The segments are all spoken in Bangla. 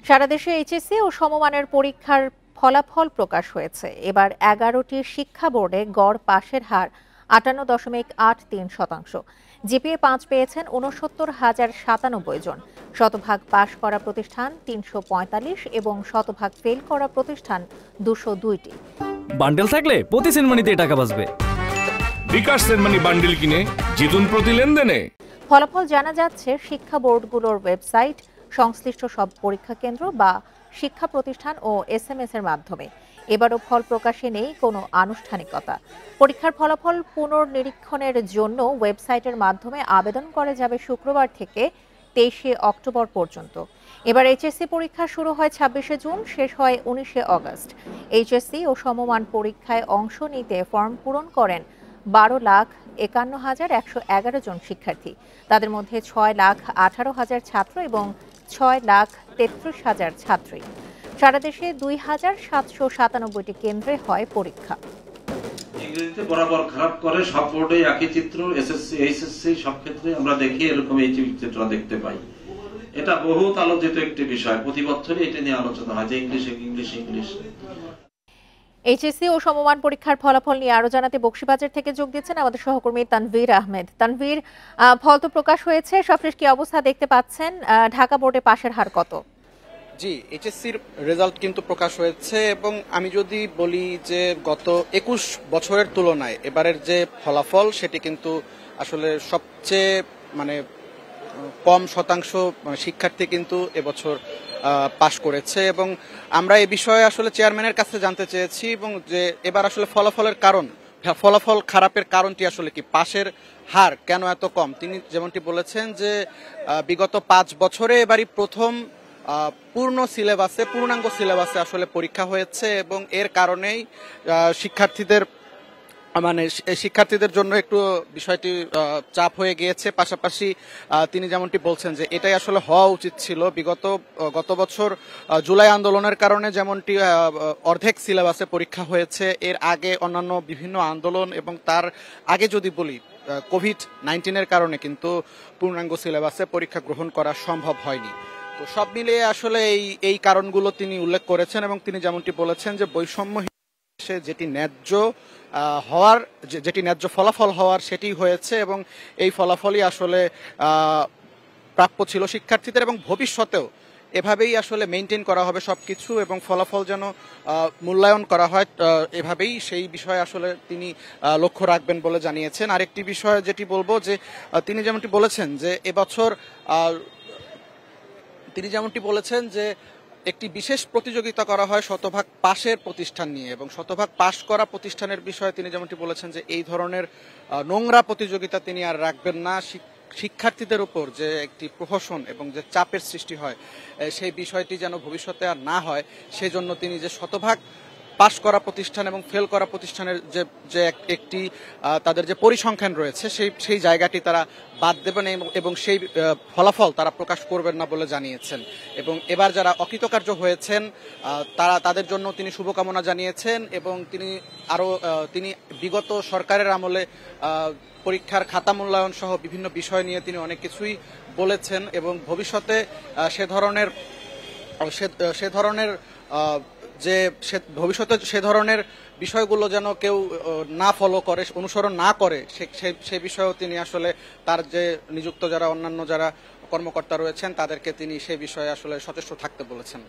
সারা দেশে এইচএসসি ও সমমানের পরীক্ষার ফলাফল প্রকাশ হয়েছে। এবার 11টি শিক্ষা বোর্ডে গড় পাশের হার 58.83%। জিপিএ 5 পেয়েছেন 69,097 জন। শতভাগ পাশ করা প্রতিষ্ঠান 345 এবং শতভাগ ফেল করা প্রতিষ্ঠান 202টি। বান্ডেল থাকলে প্রতি সেনমানিতে টাকা বাঁচবে। বিকাশ সেনমানি বান্ডেল কিনে জিতুন প্রতি লেনদেনে। ফলাফল জানা যাচ্ছে শিক্ষা বোর্ডগুলোর ওয়েবসাইট, সংশ্লিষ্ট সব পরীক্ষা কেন্দ্র বা শিক্ষা প্রতিষ্ঠান ও এসএমএস এর মাধ্যমে। এবারও ফল প্রকাশে নেই কোনো আনুষ্ঠানিকতা। পরীক্ষার ফলাফল পুনর্নিরীক্ষণের জন্য ওয়েবসাইটের মাধ্যমে আবেদন করা যাবে শুক্রবার থেকে 23শে অক্টোবর পর্যন্ত। এবার এইচএসসি পরীক্ষা শুরু হয় 26শে জুন, শেষ হয় 19শে অগস্ট। এইচএসসি ও সমমান পরীক্ষায় অংশ নিতে ফর্ম পূরণ করেন 12,51,111 জন শিক্ষার্থী। তাদের মধ্যে 6,18,000 ছাত্র এবং 6,33,000 ছাত্রী। সারা দেশে 2,797টি কেন্দ্রে হয় পরীক্ষা। ইংরেজিতে বরাবর খারাপ করে সব বোর্ডে একই চিত্র, এসএসসি এইচএসসি সব ক্ষেত্রে আমরা দেখি এরকম এই চিত্র দেখতে পাই। এটা বহুত আলোচিত একটি বিষয়, প্রতি বছরই এটা নিয়ে আলোচনা হয় যে ইংলিশ ইংলিশ ইংলিশ। এইচএসসি ও সমমান পরীক্ষার ফলাফল নিয়ে আরো জানাতে বকশীবাজার থেকে যোগ দিচ্ছেন আমাদের সহকর্মী তানভীর আহমেদ। তানভীর, ফল তো প্রকাশ হয়েছে, সবশেষ কি অবস্থা দেখতে পাচ্ছেন? ঢাকা বোর্ডে পাশের হার কত? জি, এইচএসসির রেজাল্ট কিন্তু প্রকাশ হয়েছে এবং আমি যদি বলি যে গত 21 বছরের তুলনায় এবারের যে ফলাফল সেটি কিন্তু আসলে সবচেয়ে কম শতাংশ শিক্ষার্থী কিন্তু এবছর পাশ করেছে। এবং আমরা এ বিষয়ে আসলে চেয়ারম্যানের কাছে জানতে চেয়েছি এবং যে এবার আসলে ফলাফল খারাপের কারণটি আসলে কি, পাশের হার কেন এত কম। তিনি যেমনটি বলেছেন যে বিগত 5 বছরে এবারই প্রথম পূর্ণাঙ্গ সিলেবাসে আসলে পরীক্ষা হয়েছে এবং এর কারণেই শিক্ষার্থীদের জন্য একটু বিষয়টি চাপ হয়ে গিয়েছে। পাশাপাশি তিনি যেমনটি বলছেন যে এটাই আসলে হওয়া উচিত ছিল। গত বছর জুলাই আন্দোলনের কারণে যেমনটি অর্ধেক সিলেবাসে পরীক্ষা হয়েছে, এর আগে অন্যান্য বিভিন্ন আন্দোলন এবং তার আগে যদি বলি কোভিড-19 কারণে কিন্তু পূর্ণাঙ্গ সিলেবাসে পরীক্ষা গ্রহণ করা সম্ভব হয়নি। তো সব মিলিয়ে আসলে এই কারণগুলো তিনি উল্লেখ করেছেন এবং তিনি যেমনটি বলেছেন যে বৈষম্য যেটি ন্যায্য ফলাফল হওয়ার সেটি হয়েছে এবং এই ফলাফলই আসলে প্রাপ্য ছিল শিক্ষার্থীদের এবং ভবিষ্যতেও এভাবেই আসলে মেইনটেইন করা হবে সবকিছু এবং ফলাফল যেন মূল্যায়ন করা হয় এভাবেই, সেই বিষয়ে আসলে তিনি লক্ষ্য রাখবেন বলে জানিয়েছেন। আরেকটি বিষয় যেটি বলবো যে তিনি যেমনটি বলেছেন যে একটি বিশেষ প্রতিযোগিতা করা হয় শতভাগ পাশের প্রতিষ্ঠান নিয়ে এবং শতভাগ পাশ করা প্রতিষ্ঠানের বিষয়ে তিনি যেমনটি বলেছেন যে এই ধরনের নোংরা প্রতিযোগিতা তিনি আর রাখবেন না। শিক্ষার্থীদের উপর যে একটি প্রহসন এবং যে চাপের সৃষ্টি হয় সেই বিষয়টি যেন ভবিষ্যতে আর না হয়, সেজন্য তিনি যে শতভাগ পাশ করা প্রতিষ্ঠান এবং ফেল করা প্রতিষ্ঠানের যে একটি তাদের যে পরিসংখ্যান রয়েছে সেই জায়গাটি তারা বাদ দেবেন এবং সেই ফলাফল তারা প্রকাশ করবেন না বলে জানিয়েছেন। এবং এবার যারা অকৃতকার্য হয়েছেন তাদের জন্য তিনি শুভকামনা জানিয়েছেন এবং তিনি বিগত সরকারের আমলে পরীক্ষার খাতা মূল্যায়ন সহ বিভিন্ন বিষয় নিয়ে তিনি অনেক কিছুই বলেছেন এবং ভবিষ্যতে সে ধরনের বিষয়গুলো যেন কেউ না ফলো করে, অনুসরণ না করে, সে বিষয়েও তিনি আসলে তার যে নিযুক্ত অন্যান্য যারা কর্মকর্তা রয়েছেন তাদেরকে তিনি সে বিষয়ে আসলে সচেষ্ট থাকতে বলেছেন।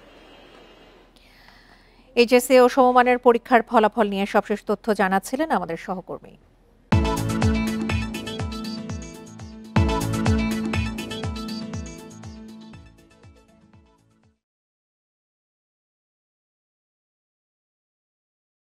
এইচএসসি ও সমমানের পরীক্ষার ফলাফল নিয়ে সবশেষ তথ্য জানাচ্ছিলেন আমাদের সহকর্মী।